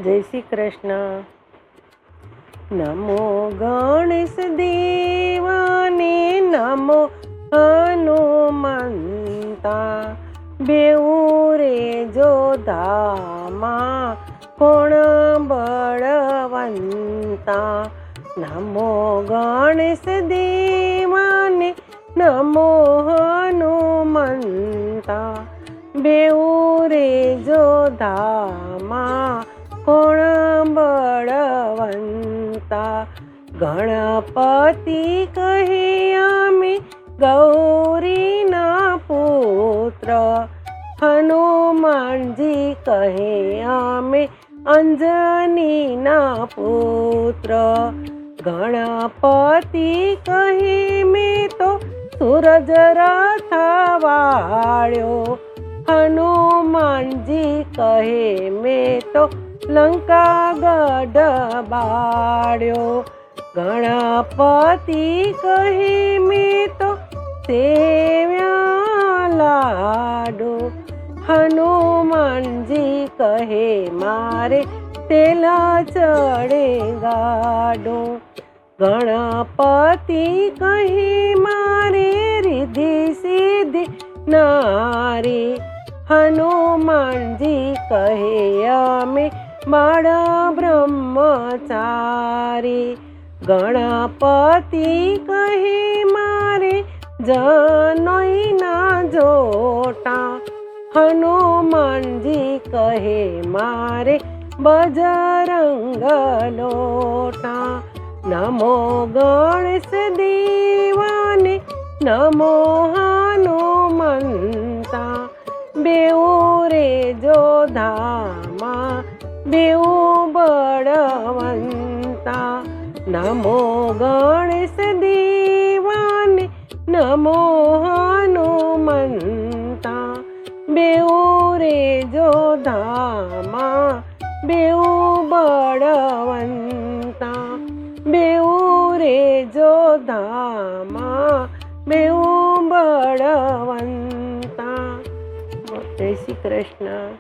જય શ્રી કૃષ્ણ. નમો ગણેશ દેવાને નમો હનુમંતા, બેઉ રે જોધામાં કોણ બળવંતા. નમો ગણેશ દેવાને નમો હનુમંતા, બેઉ રે જોધામાં કોણ બળવંતા. ગણપતિ કહે અમે ગૌરીના પુત્ર, હનુમાનજી કહે અમે અંજનીના પુત્ર. ગણપતિ કહે મેં તો સૂરજ રથ વાળ્યો, હનુમાનજી કહે મેં તો લંકા ગઢ બાળ્યો. ગણપતિ કહે મેં તો સેવ્યા લાડો, હનુમાનજી કહે મારે તેલ ચડે ગાડો. ગણપતિ કહે મારે રિદ્ધિ સિદ્ધિ નારી, હનુમાનજી કહે અમે બાળ બ્રહ્મચારી. ગણપતિ કહે મારે જનોઈના જોટા, હનુમાનજી કહે મારે બજરંગ લોટા. નમો ગણેશ દેવાને નમો હનુમંતા, બેઉ રે જોધામાં બેઉ બળવંતા. નમો ગણેશ દેવાને નમો હનુમંતા, બેઉ રે જોધામાં બેઉ બળવંતા. બેઉ રે જોધામાં બેઉ બળવંતા. જય શ્રી કૃષ્ણ.